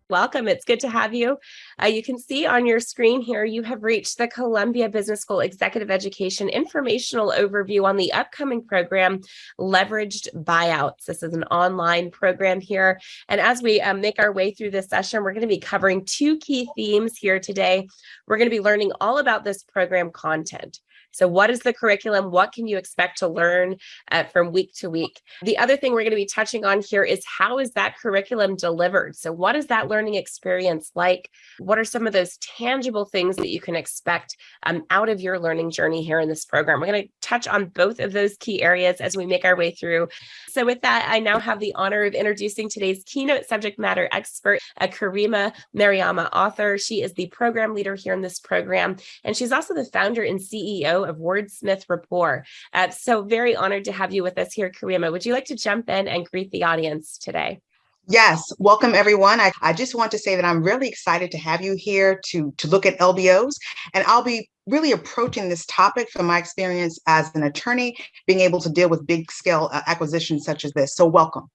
Welcome. It's good to have you. You can see on your screen here, you have reached the Columbia Business School Executive Education Informational Overview on the upcoming program, Leveraged Buyouts. This is an online program here. And as we make our way through this session, we're going to be covering two key themes here today. We're going to be learning all about this program content. So what is the curriculum? What can you expect to learn from week to week? The other thing we're going to be touching on here is how is that curriculum delivered? So what is that learning experience like? What are some of those tangible things that you can expect out of your learning journey here in this program? We're going to touch on both of those key areas as we make our way through. So with that, I now have the honor of introducing today's keynote subject matter expert, Karima Mariama, author. She is the program leader here in this program, and she's also the founder and CEO of Wordsmith Rapport. So very honored to have you with us here, Karima. Would you like to jump in and greet the audience today? Yes, welcome everyone. I just want to say that I'm really excited to have you here to look at LBOs, and I'll be really approaching this topic from my experience as an attorney, being able to deal with big scale acquisitions such as this. So welcome.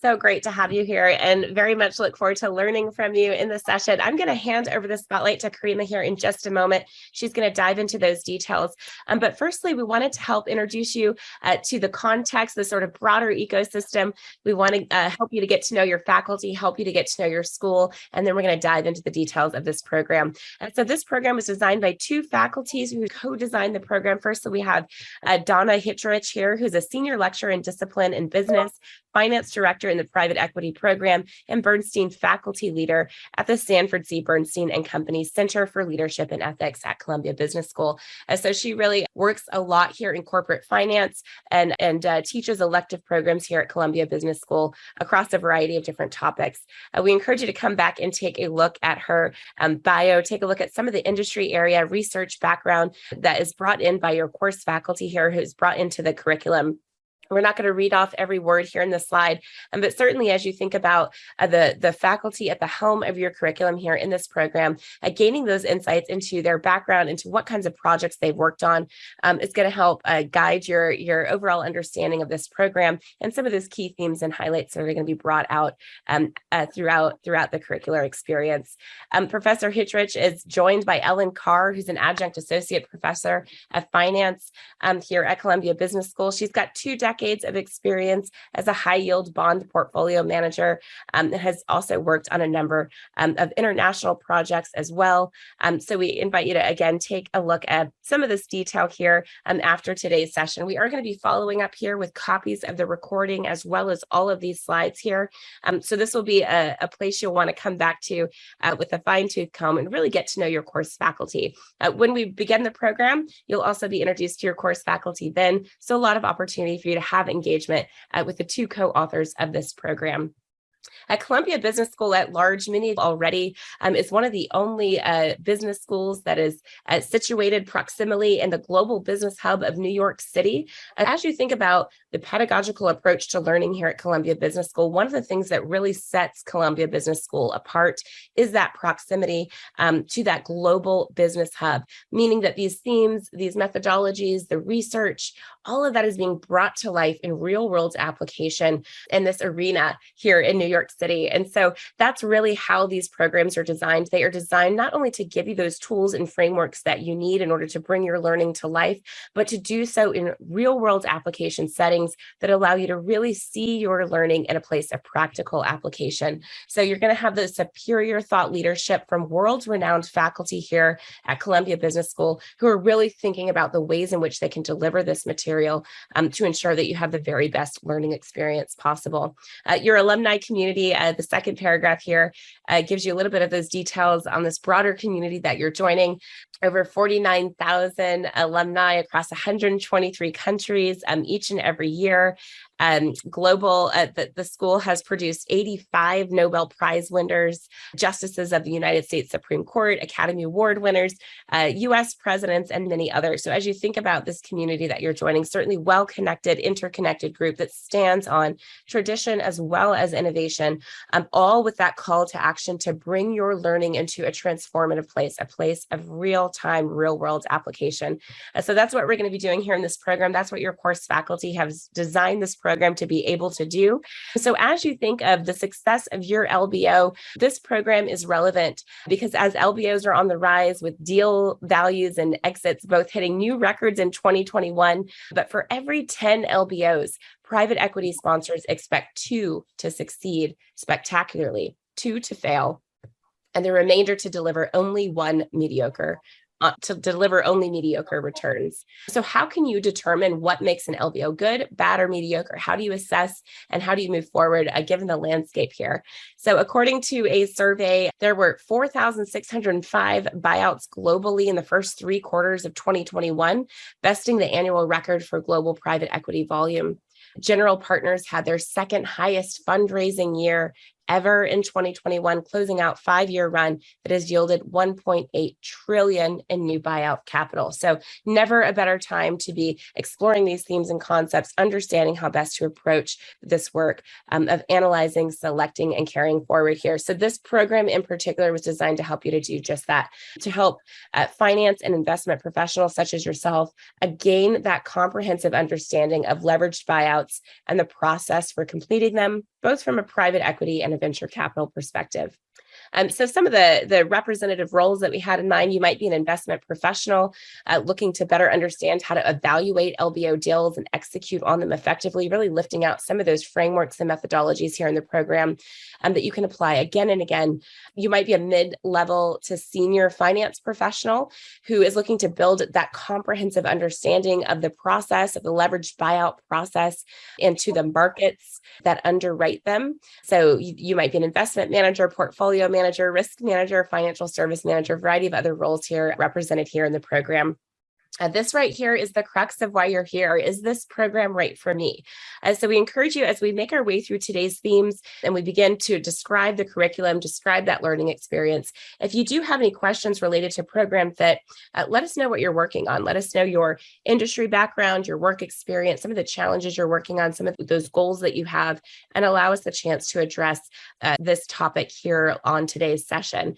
So great to have you here and very much look forward to learning from you in this session. I'm going to hand over the spotlight to Karima here in just a moment. She's going to dive into those details. But firstly, we wanted to help introduce you to the context, the sort of broader ecosystem. We want to help you to get to know your faculty, help you to get to know your school, and then we're going to dive into the details of this program. So this program was designed by two faculties who co-designed the program. First, so we have Donna Hitcherich here, who's a senior lecturer in discipline and business, finance director in the private equity program, and Bernstein faculty leader at the Sanford C. Bernstein and Company Center for Leadership and Ethics at Columbia Business School. So she really works a lot here in corporate finance and teaches elective programs here at Columbia Business School across a variety of different topics. We encourage you to come back and take a look at her bio, take a look at some of the industry area research background that is brought in by your course faculty here, who's brought into the curriculum. We're not going to read off every word here in the slide, but certainly as you think about the faculty at the helm of your curriculum here in this program, gaining those insights into their background, into what kinds of projects they've worked on, is going to help guide your overall understanding of this program and some of those key themes and highlights that are going to be brought out throughout the curricular experience. Professor Hitcherich is joined by Ellen Carr, who's an adjunct associate professor of finance here at Columbia Business School. She's got 2 decades of experience as a high yield bond portfolio manager, and has also worked on a number of international projects as well. So we invite you to, again, take a look at some of this detail here after today's session. We are going to be following up here with copies of the recording as well as all of these slides here. So this will be a place you'll want to come back to with a fine-tooth comb and really get to know your course faculty. When we begin the program, you'll also be introduced to your course faculty then. So a lot of opportunity for you to have engagement with the two co-authors of this program. At Columbia Business School at large, many already is one of the only business schools that is situated proximally in the global business hub of New York City. As you think about the pedagogical approach to learning here at Columbia Business School, one of the things that really sets Columbia Business School apart is that proximity to that global business hub, meaning that these themes, these methodologies, the research, all of that is being brought to life in real world application in this arena here in New York City. And so that's really how these programs are designed. They are designed not only to give you those tools and frameworks that you need in order to bring your learning to life, but to do so in real world application settings that allow you to really see your learning in a place of practical application. So you're going to have the superior thought leadership from world-renowned faculty here at Columbia Business School who are really thinking about the ways in which they can deliver this material to ensure that you have the very best learning experience possible. Your alumni community, the second paragraph here, gives you a little bit of those details on this broader community that you're joining. Over 49,000 alumni across 123 countries each and every year. The school has produced 85 Nobel Prize winners, justices of the United States Supreme Court, Academy Award winners, U.S. presidents, and many others. So as you think about this community that you're joining, certainly well-connected, interconnected group that stands on tradition as well as innovation, all with that call to action to bring your learning into a transformative place, a place of real real-time, real-world application. So that's what we're going to be doing here in this program. That's what your course faculty has designed this program to be able to do. So as you think of the success of your LBO, this program is relevant because as LBOs are on the rise with deal values and exits both hitting new records in 2021, but for every 10 LBOs, private equity sponsors expect 2 to succeed spectacularly, 2 to fail, and the remainder to deliver only mediocre returns. So how can you determine what makes an LBO good, bad, or mediocre? How do you assess and how do you move forward given the landscape here? So according to a survey, there were 4,605 buyouts globally in the first 3 quarters of 2021, besting the annual record for global private equity volume. General Partners had their second highest fundraising year ever in 2021, closing out 5-year run that has yielded 1.8 trillion in new buyout capital. So never a better time to be exploring these themes and concepts, understanding how best to approach this work of analyzing, selecting, and carrying forward here. So this program in particular was designed to help you to do just that, to help finance and investment professionals such as yourself gain that comprehensive understanding of leveraged buyouts and the process for completing them, both from a private equity and a venture capital perspective. So some of the representative roles that we had in mind, you might be an investment professional looking to better understand how to evaluate LBO deals and execute on them effectively, really lifting out some of those frameworks and methodologies here in the program that you can apply again and again. You might be a mid-level to senior finance professional who is looking to build that comprehensive understanding of the process, of the leveraged buyout process, into the markets that underwrite them. So you might be an investment manager, portfolio manager, risk manager, financial service manager, a variety of other roles here represented here in the program. This right here is the crux of why you're here. Is this program right for me? So we encourage you as we make our way through today's themes and we begin to describe the curriculum, describe that learning experience. If you do have any questions related to program fit, let us know what you're working on. Let us know your industry background, your work experience, some of the challenges you're working on, some of those goals that you have, and allow us the chance to address this topic here on today's session.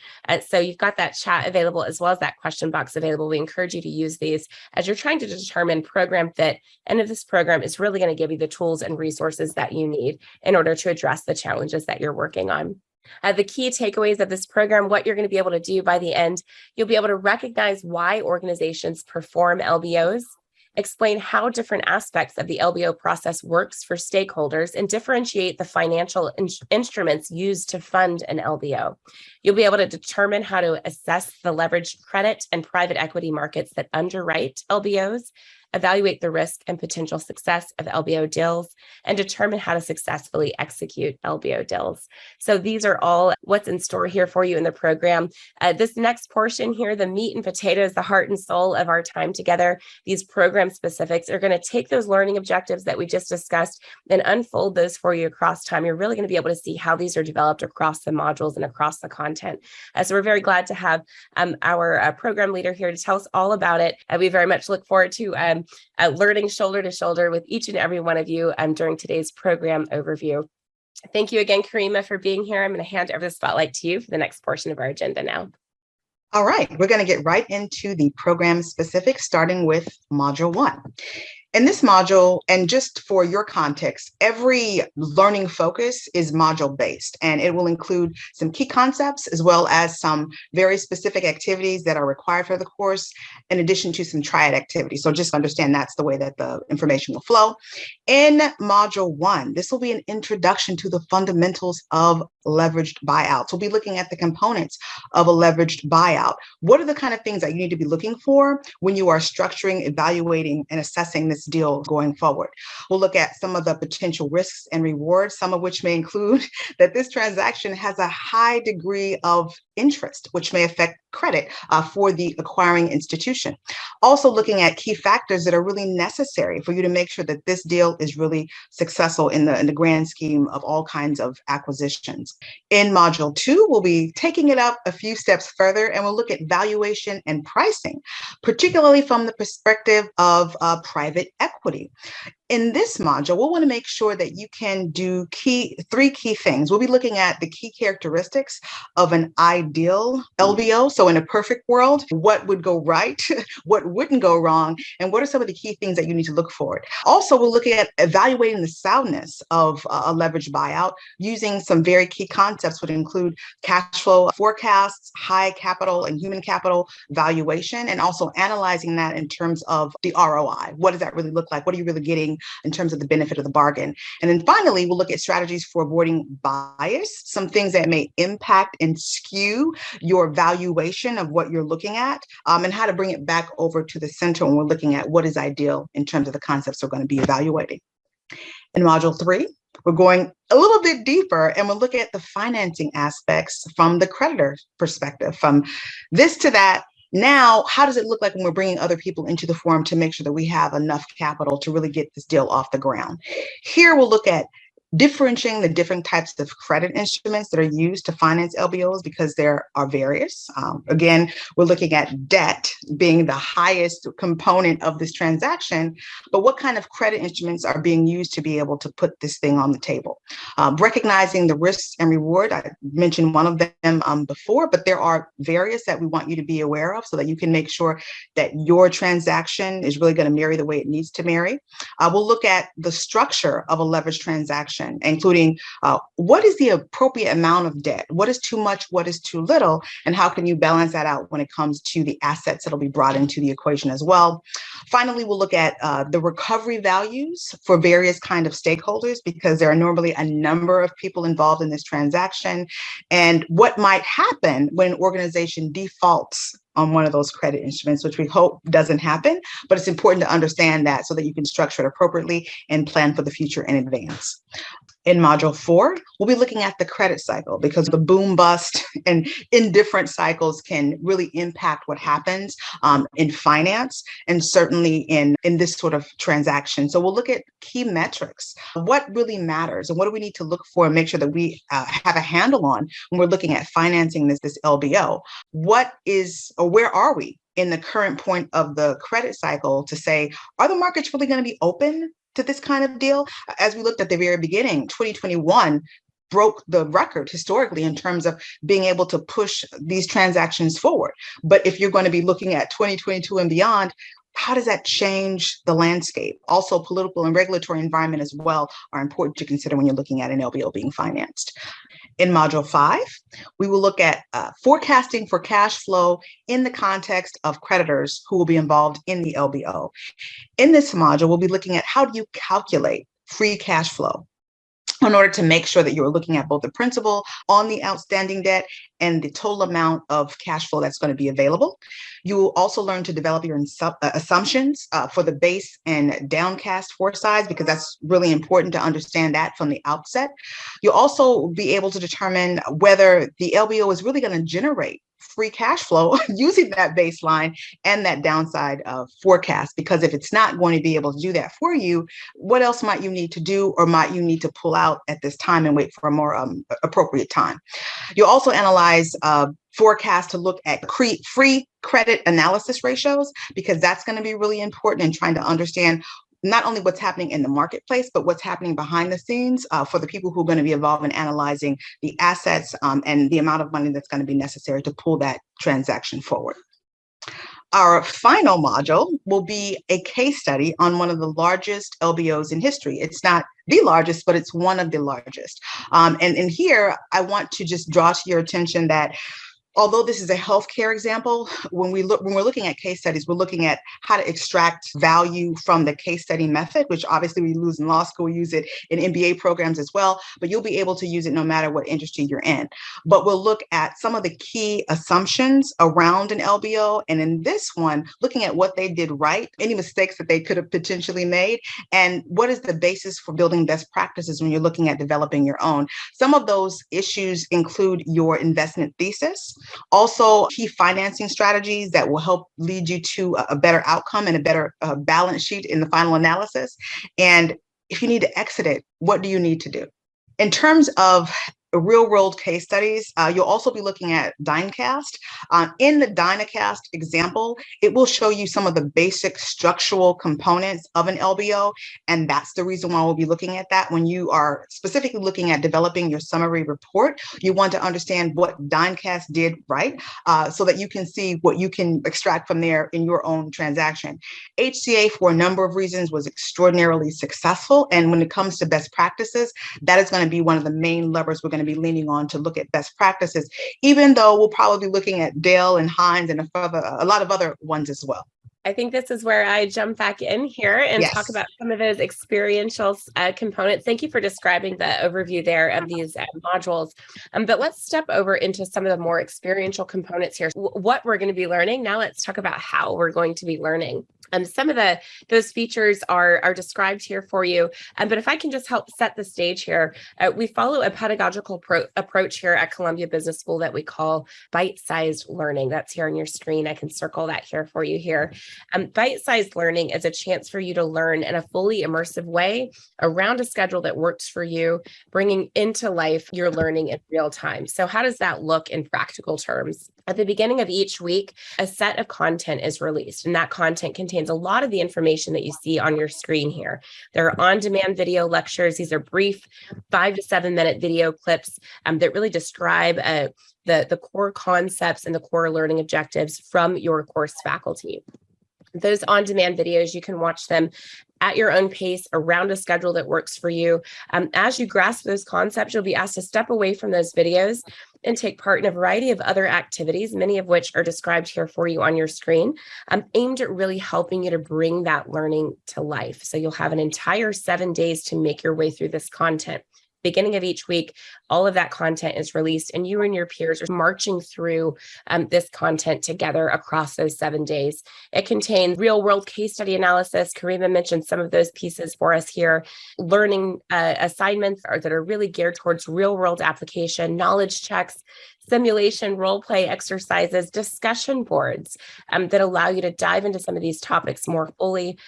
So you've got that chat available as well as that question box available. We encourage you to use these as you're trying to determine program fit, and if this program is really going to give you the tools and resources that you need in order to address the challenges that you're working on. The key takeaways of this program, what you're going to be able to do by the end, you'll be able to recognize why organizations perform LBOs, explain how different aspects of the LBO process works for stakeholders, and differentiate the financial instruments used to fund an LBO. You'll be able to determine how to assess the leveraged credit and private equity markets that underwrite LBOs, evaluate the risk and potential success of LBO deals, and determine how to successfully execute LBO deals. So these are all what's in store here for you in the program. This next portion here, the meat and potatoes, the heart and soul of our time together, these program specifics are going to take those learning objectives that we just discussed and unfold those for you across time. You're really going to be able to see how these are developed across the modules and across the content. So we're very glad to have our program leader here to tell us all about it. We very much look forward to learning shoulder to shoulder with each and every one of you during today's program overview. Thank you again, Karima, for being here. I'm going to hand over the spotlight to you for the next portion of our agenda now. All right, we're going to get right into the program specifics, starting with Module 1. In this module, and just for your context, every learning focus is module-based, and it will include some key concepts as well as some very specific activities that are required for the course, in addition to some triad activities. So just understand that's the way that the information will flow. In Module 1, this will be an introduction to the fundamentals of leveraged buyouts. We'll be looking at the components of a leveraged buyout. What are the kind of things that you need to be looking for when you are structuring, evaluating, and assessing this deal going forward? We'll look at some of the potential risks and rewards, some of which may include that this transaction has a high degree of interest, which may affect credit for the acquiring institution. Also looking at key factors that are really necessary for you to make sure that this deal is really successful in the grand scheme of all kinds of acquisitions. In Module 2, we'll be taking it up a few steps further, and we'll look at valuation and pricing, particularly from the perspective of private equity. In this module, we'll want to make sure that you can do three key things. We'll be looking at the key characteristics of an ideal LBO. So in a perfect world, what would go right, what wouldn't go wrong, and what are some of the key things that you need to look for. Also, we'll look at evaluating the soundness of a leveraged buyout using some very key concepts, would include cash flow forecasts, high capital and human capital valuation, and also analyzing that in terms of the ROI. What does that really look like? What are you really getting in terms of the benefit of the bargain? And then finally, we'll look at strategies for avoiding bias, some things that may impact and skew your valuation of what you're looking at, and how to bring it back over to the center when we're looking at what is ideal in terms of the concepts we're going to be evaluating. In module 3, we're going a little bit deeper and we'll look at the financing aspects from the creditor perspective, from this to that. Now, how does it look like when we're bringing other people into the forum to make sure that we have enough capital to really get this deal off the ground? Here, we'll look at differentiating the different types of credit instruments that are used to finance LBOs, because there are various. Again, we're looking at debt being the highest component of this transaction, but what kind of credit instruments are being used to be able to put this thing on the table? Recognizing the risks and reward, I mentioned one of them before, but there are various that we want you to be aware of so that you can make sure that your transaction is really going to marry the way it needs to marry. We'll look at the structure of a leveraged transaction, including what is the appropriate amount of debt, what is too much, what is too little, and how can you balance that out when it comes to the assets that'll be brought into the equation as well. Finally, we'll look at the recovery values for various kind of stakeholders, because there are normally a number of people involved in this transaction, and what might happen when an organization defaults on one of those credit instruments, which we hope doesn't happen, but it's important to understand that so that you can structure it appropriately and plan for the future in advance. In module 4, we'll be looking at the credit cycle, because the boom bust and indifferent cycles can really impact what happens in finance, and certainly in this sort of transaction. So we'll look at key metrics, what really matters, and what do we need to look for and make sure that we have a handle on when we're looking at financing this LBO. What is, or where are we in the current point of the credit cycle to say, are the markets really going to be open to this kind of deal? As we looked at the very beginning, 2021 broke the record historically in terms of being able to push these transactions forward. But if you're going to be looking at 2022 and beyond, how does that change the landscape? Also, political and regulatory environment as well are important to consider when you're looking at an LBO being financed. In module 5, we will look at forecasting for cash flow in the context of creditors who will be involved in the LBO. In this module, we'll be looking at how do you calculate free cash flow in order to make sure that you're looking at both the principal on the outstanding debt and the total amount of cash flow that's going to be available. You will also learn to develop your assumptions for the base and downcast foresights, because that's really important to understand that from the outset. You'll also be able to determine whether the LBO is really going to generate free cash flow using that baseline and that downside forecast, because if it's not going to be able to do that for you, what else might you need to do, or might you need to pull out at this time and wait for a more appropriate time? You'll also analyze forecast to look at free credit analysis ratios, because that's going to be really important in trying to understand not only what's happening in the marketplace, but what's happening behind the scenes for the people who are going to be involved in analyzing the assets and the amount of money that's going to be necessary to pull that transaction forward. Our final module will be a case study on one of the largest LBOs in history. It's not the largest, but it's one of the largest. And here, I want to just draw to your attention that although this is a healthcare example, when we're looking at case studies, we're looking at how to extract value from the case study method, which obviously we use in law school, we use it in MBA programs as well, but you'll be able to use it no matter what industry you're in. But we'll look at some of the key assumptions around an LBO. And in this one, looking at what they did right, any mistakes that they could have potentially made, and what is the basis for building best practices when you're looking at developing your own. Some of those issues include your investment thesis, also key financing strategies that will help lead you to a better outcome and a better balance sheet in the final analysis. And if you need to exit it, what do you need to do? In terms of real world case studies. You'll also be looking at Dynecast. In the Dynecast example, it will show you some of the basic structural components of an LBO. And that's the reason why we'll be looking at that. When you are specifically looking at developing your summary report, you want to understand what Dynecast did right, so that you can see what you can extract from there in your own transaction. HCA, for a number of reasons, was extraordinarily successful. And when it comes to best practices, that is going to be one of the main levers we're going to be leaning on to look at best practices, even though we'll probably be looking at Dell and Hines and a lot of other ones as well. I think this is where I jump back in here and talk about some of those experiential components. Thank you for describing the overview there of these modules. But let's step over into some of the more experiential components here. What we're going to be learning. Now let's talk about how we're going to be learning. Some of those features are described here for you. But if I can just help set the stage here, we follow a pedagogical approach here at Columbia Business School that we call bite-sized learning. That's here on your screen. I can circle that here for you here. Bite-sized learning is a chance for you to learn in a fully immersive way around a schedule that works for you, bringing into life your learning in real time. So how does that look in practical terms? At the beginning of each week, a set of content is released, and that content contains a lot of the information that you see on your screen here. There are on-demand video lectures. These are brief 5 to 7 minute video clips that really describe the core concepts and the core learning objectives from your course faculty. Those on-demand videos, you can watch them at your own pace around a schedule that works for you. As you grasp those concepts, you'll be asked to step away from those videos and take part in a variety of other activities, many of which are described here for you on your screen, aimed at really helping you to bring that learning to life. So you'll have an entire 7 days to make your way through this content. Beginning of each week, all of that content is released, and you and your peers are marching through this content together across those 7 days. It contains real-world case study analysis. Karima mentioned some of those pieces for us here. Learning assignments that are really geared towards real-world application, knowledge checks, simulation, role play exercises, discussion boards that allow you to dive into some of these topics more fully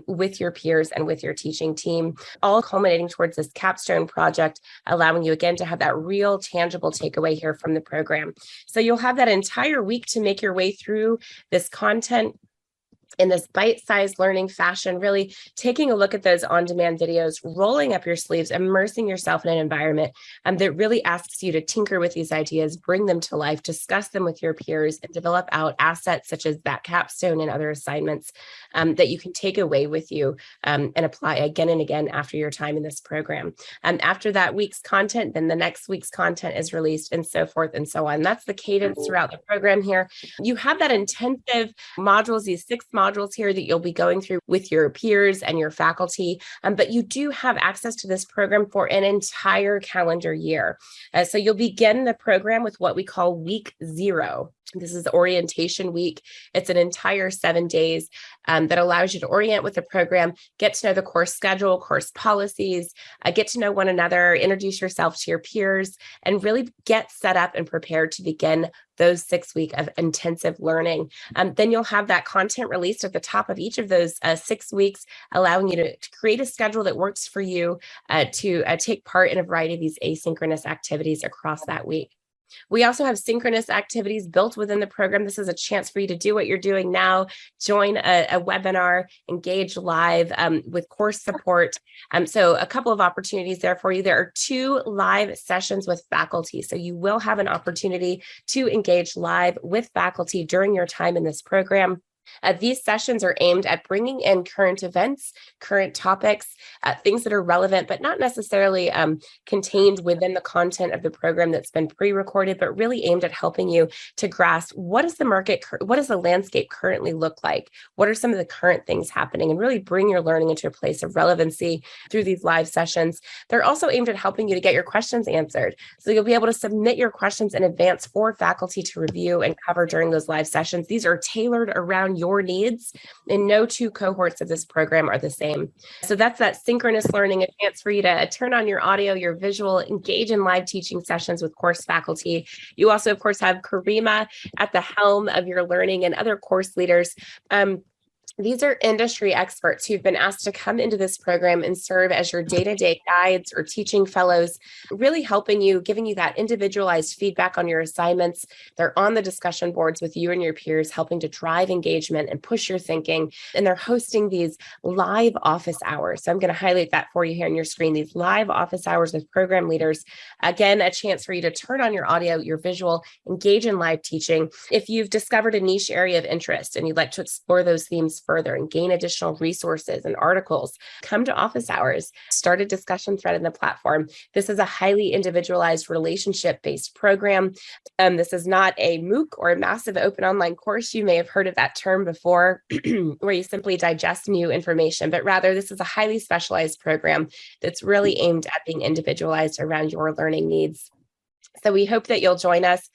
with your peers and with your teaching team, all culminating towards this capstone project, allowing you again to have that real tangible takeaway here from the program. So you'll have that entire week to make your way through this content in this bite-sized learning fashion, really taking a look at those on-demand videos, rolling up your sleeves, immersing yourself in an environment that really asks you to tinker with these ideas, bring them to life, discuss them with your peers, and develop out assets such as that capstone and other assignments that you can take away with you and apply again and again after your time in this program. After that week's content, then the next week's content is released, and so forth and so on. That's the cadence throughout the program here. You have that intensive modules, these 6 modules here that you'll be going through with your peers and your faculty, but you do have access to this program for an entire calendar year. So you'll begin the program with what we call week 0. This is orientation week. It's an entire 7 days that allows you to orient with the program, get to know the course schedule, course policies, get to know one another, introduce yourself to your peers, and really get set up and prepared to begin those 6 weeks of intensive learning. Then you'll have that content released at the top of each of those 6 weeks, allowing you to create a schedule that works for you to take part in a variety of these asynchronous activities across that week. We also have synchronous activities built within the program. This is a chance for you to do what you're doing now, join a webinar, engage live with course support. So a couple of opportunities there for you. There are 2 live sessions with faculty. So you will have an opportunity to engage live with faculty during your time in this program. These sessions are aimed at bringing in current events, current topics, things that are relevant, but not necessarily contained within the content of the program that's been pre-recorded, but really aimed at helping you to grasp what is the market, what does the landscape currently look like? What are some of the current things happening? And really bring your learning into a place of relevancy through these live sessions. They're also aimed at helping you to get your questions answered. So you'll be able to submit your questions in advance for faculty to review and cover during those live sessions. These are tailored around your needs, and no 2 cohorts of this program are the same. So that's that synchronous learning, a chance for you to turn on your audio, your visual, engage in live teaching sessions with course faculty. You also, of course, have Karima at the helm of your learning and other course leaders These are industry experts who've been asked to come into this program and serve as your day-to-day guides or teaching fellows, really helping you, giving you that individualized feedback on your assignments. They're on the discussion boards with you and your peers, helping to drive engagement and push your thinking. And they're hosting these live office hours. So I'm going to highlight that for you here on your screen, these live office hours with program leaders. Again, a chance for you to turn on your audio, your visual, engage in live teaching. If you've discovered a niche area of interest and you'd like to explore those themes further and gain additional resources and articles, come to office hours, start a discussion thread in the platform. This is a highly individualized relationship-based program. This is not a MOOC or a massive open online course. You may have heard of that term before, where you simply digest new information, but rather this is a highly specialized program that's really aimed at being individualized around your learning needs. So we hope that you'll join us,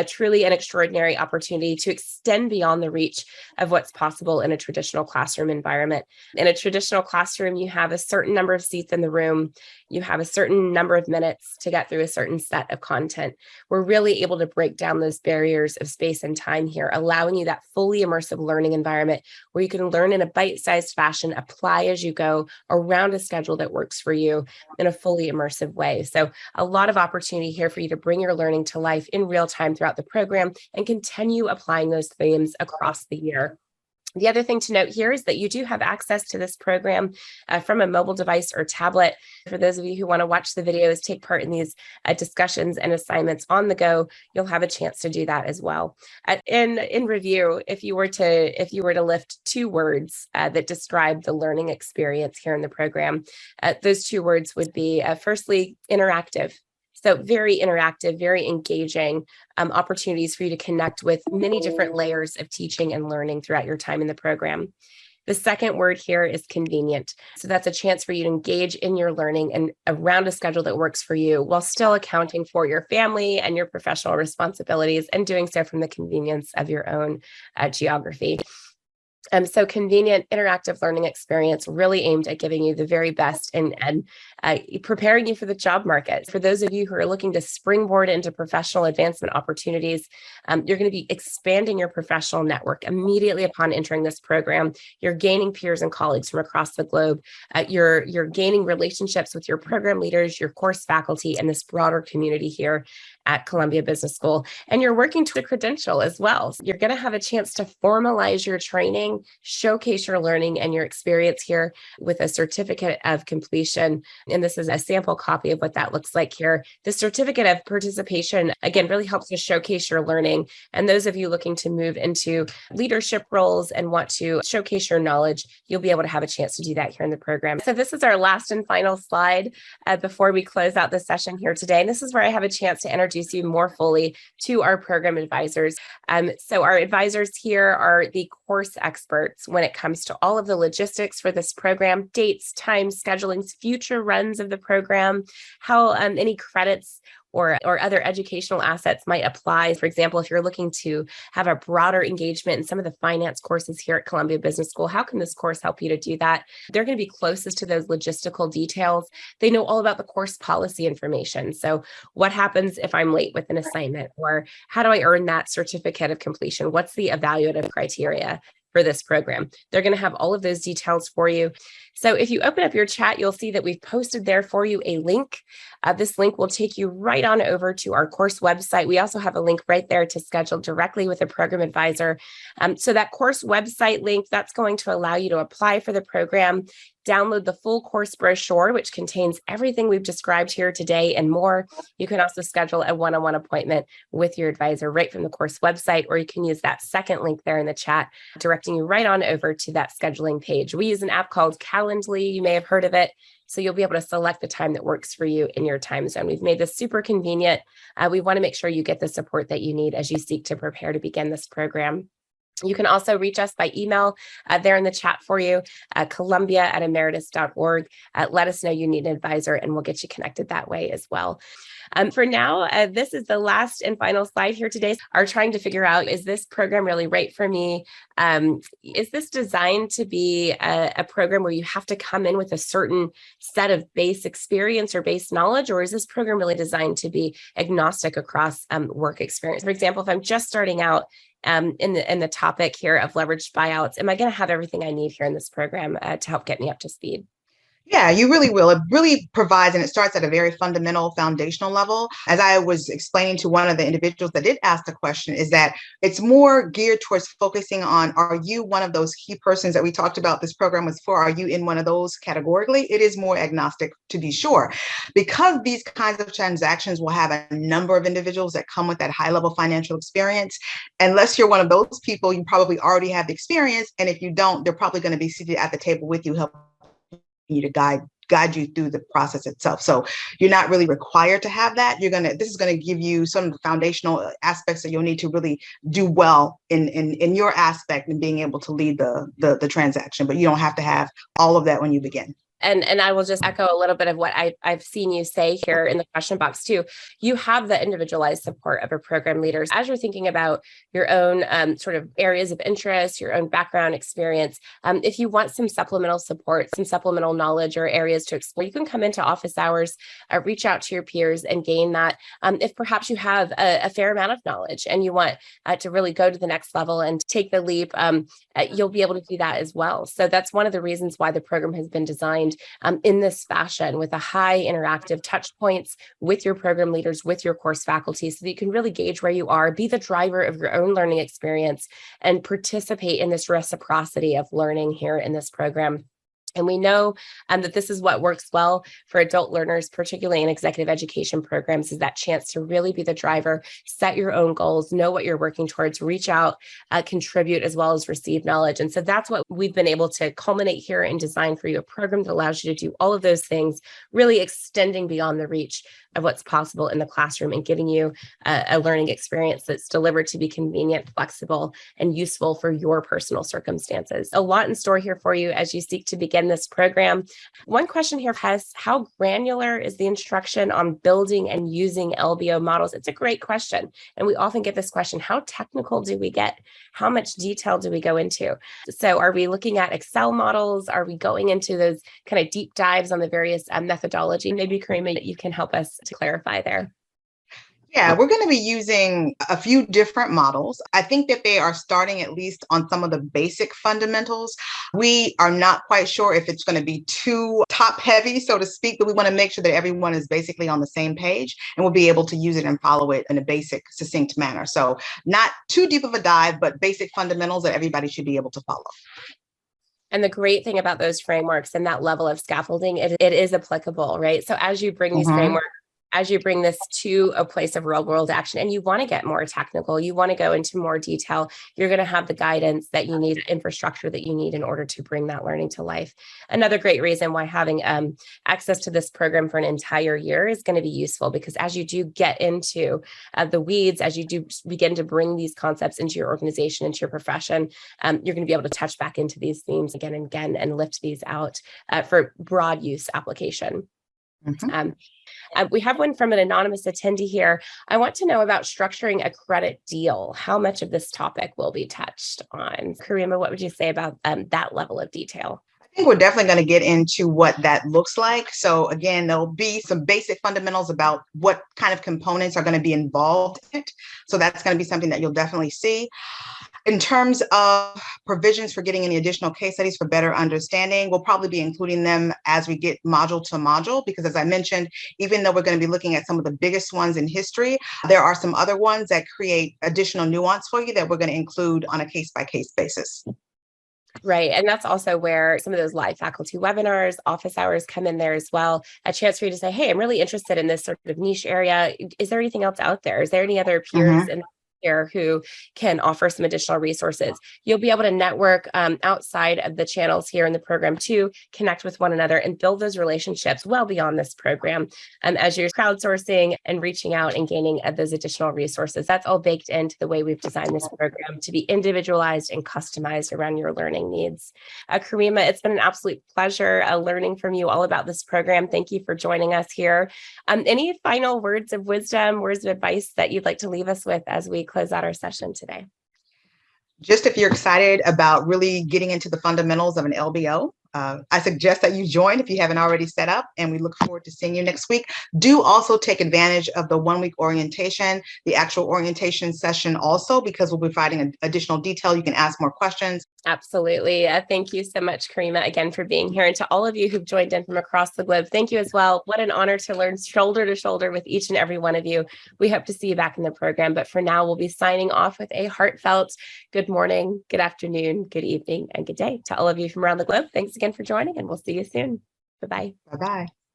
truly an extraordinary opportunity to extend beyond the reach of what's possible in a traditional classroom environment. In a traditional classroom, you have a certain number of seats in the room. You have a certain number of minutes to get through a certain set of content. We're really able to break down those barriers of space and time here, allowing you that fully immersive learning environment where you can learn in a bite-sized fashion, apply as you go around a schedule that works for you in a fully immersive way. So a lot of opportunity here for you to bring your learning to life in real time throughout the program and continue applying those themes across the year. The other thing to note here is that you do have access to this program from a mobile device or tablet. For those of you who want to watch the videos, take part in these discussions and assignments on the go, you'll have a chance to do that as well. In review, if you were to lift two words that describe the learning experience here in the program, those two words would be firstly, interactive. So very interactive, very engaging opportunities for you to connect with many different layers of teaching and learning throughout your time in the program. The second word here is convenient. So that's a chance for you to engage in your learning and around a schedule that works for you while still accounting for your family and your professional responsibilities and doing so from the convenience of your own geography. So convenient, interactive learning experience really aimed at giving you the very best and preparing you for the job market. For those of you who are looking to springboard into professional advancement opportunities, you're going to be expanding your professional network immediately upon entering this program. You're gaining peers and colleagues from across the globe. You're gaining relationships with your program leaders, your course faculty, and this broader community here at Columbia Business School. And you're working to a credential as well. So you're going to have a chance to formalize your training, showcase your learning and your experience here with a certificate of completion. And this is a sample copy of what that looks like here. The certificate of participation, again, really helps to showcase your learning. And those of you looking to move into leadership roles and want to showcase your knowledge, you'll be able to have a chance to do that here in the program. So this is our last and final slide before we close out the session here today. And this is where I have a chance to introduce you more fully to our program advisors. So our advisors here are the course experts when it comes to all of the logistics for this program, dates, times, schedulings, future runs of the program, how any credits or other educational assets might apply. For example, if you're looking to have a broader engagement in some of the finance courses here at Columbia Business School, how can this course help you to do that? They're going to be closest to those logistical details. They know all about the course policy information. So what happens if I'm late with an assignment, or how do I earn that certificate of completion? What's the evaluative criteria for this program? They're going to have all of those details for you. So if you open up your chat, you'll see that we've posted there for you a link. This link will take you right on over to our course website. We also have a link right there to schedule directly with a program advisor. So that course website link, that's going to allow you to apply for the program, download the full course brochure, which contains everything we've described here today and more. You can also schedule a one-on-one appointment with your advisor right from the course website, or you can use that second link there in the chat, directing you right on over to that scheduling page. We use an app called Calendly. You may have heard of it. So you'll be able to select the time that works for you in your time zone. We've made this super convenient. We want to make sure you get the support that you need as you seek to prepare to begin this program. You can also reach us by email there in the chat for you, columbia@emeritus.org. Let us know you need an advisor and we'll get you connected that way as well. For now, this is the last and final slide here today. Are trying to figure out, is this program really right for me? Is this designed to be a program where you have to come in with a certain set of base experience or base knowledge, or is this program really designed to be agnostic across work experience? For example, if I'm just starting out in the topic here of leveraged buyouts, am I going to have everything I need here in this program to help get me up to speed? Yeah, you really will. It really provides, and it starts at a very fundamental foundational level. As I was explaining to one of the individuals that did ask the question, is that it's more geared towards focusing on, are you one of those key persons that we talked about this program was for? Are you in one of those categorically? It is more agnostic, to be sure, because these kinds of transactions will have a number of individuals that come with that high level financial experience. Unless you're one of those people, you probably already have the experience. And if you don't, they're probably going to be seated at the table with you, helping you to guide you through the process itself. So you're not really required to have that. This is gonna give you some of the foundational aspects that you'll need to really do well in your aspect and being able to lead the transaction. But you don't have to have all of that when you begin. And I will just echo a little bit of what I've seen you say here in the question box too. You have the individualized support of a program leader. As you're thinking about your own sort of areas of interest, your own background experience, if you want some supplemental support, some supplemental knowledge or areas to explore, you can come into office hours, reach out to your peers and gain that. If perhaps you have a fair amount of knowledge and you want to really go to the next level and take the leap, you'll be able to do that as well. So that's one of the reasons why the program has been designed in this fashion, with a high interactive touch points with your program leaders, with your course faculty, so that you can really gauge where you are, be the driver of your own learning experience, and participate in this reciprocity of learning here in this program. And we know that this is what works well for adult learners, particularly in executive education programs, is that chance to really be the driver, set your own goals, know what you're working towards, reach out, contribute, as well as receive knowledge. And so that's what we've been able to culminate here and design for you, a program that allows you to do all of those things, really extending beyond the reach of what's possible in the classroom and giving you a learning experience that's delivered to be convenient, flexible, and useful for your personal circumstances. A lot in store here for you as you seek to begin this program. One question here has, how granular is the instruction on building and using LBO models? It's a great question. And we often get this question, how technical do we get? How much detail do we go into? So are we looking at Excel models? Are we going into those kind of deep dives on the various methodology? Maybe Karima, you can help us to clarify there. Yeah, we're going to be using a few different models. I think that they are starting at least on some of the basic fundamentals. We are not quite sure if it's going to be too top heavy, so to speak, but we want to make sure that everyone is basically on the same page and will be able to use it and follow it in a basic, succinct manner. So not too deep of a dive, but basic fundamentals that everybody should be able to follow. And the great thing about those frameworks and that level of scaffolding, it is applicable, right? So as you bring these frameworks, as you bring this to a place of real world action and you want to get more technical, you want to go into more detail, you're going to have the guidance that you need, infrastructure that you need in order to bring that learning to life. Another great reason why having access to this program for an entire year is going to be useful, because as you do get into the weeds, as you do begin to bring these concepts into your organization, into your profession, you're going to be able to touch back into these themes again and again and lift these out for broad use application. We have one from an anonymous attendee here. I want to know about structuring a credit deal. How much of this topic will be touched on? Karima, what would you say about that level of detail? I think we're definitely going to get into what that looks like. So again, there'll be some basic fundamentals about what kind of components are going to be involved in it. So that's going to be something that you'll definitely see. In terms of provisions for getting any additional case studies for better understanding, we'll probably be including them as we get module to module, because as I mentioned, even though we're going to be looking at some of the biggest ones in history, there are some other ones that create additional nuance for you that we're going to include on a case-by-case basis. Right. And that's also where some of those live faculty webinars, office hours come in there as well. A chance for you to say, hey, I'm really interested in this sort of niche area. Is there anything else out there? Is there any other peers in here who can offer some additional resources? You'll be able to network outside of the channels here in the program to connect with one another and build those relationships well beyond this program as you're crowdsourcing and reaching out and gaining those additional resources. That's all baked into the way we've designed this program to be individualized and customized around your learning needs. Karima, it's been an absolute pleasure learning from you all about this program. Thank you for joining us here. Any final words of wisdom, words of advice that you'd like to leave us with as we close out our session today? Just if you're excited about really getting into the fundamentals of an LBO, I suggest that you join if you haven't already set up, and we look forward to seeing you next week. Do also take advantage of the 1 week orientation, the actual orientation session also, because we'll be providing additional detail. You can ask more questions. Absolutely. Thank you so much, Karima, again, for being here. And to all of you who've joined in from across the globe, thank you as well. What an honor to learn shoulder to shoulder with each and every one of you. We hope to see you back in the program. But for now, we'll be signing off with a heartfelt good morning, good afternoon, good evening, and good day to all of you from around the globe. Thanks again for joining, and we'll see you soon. Bye-bye. Bye-bye.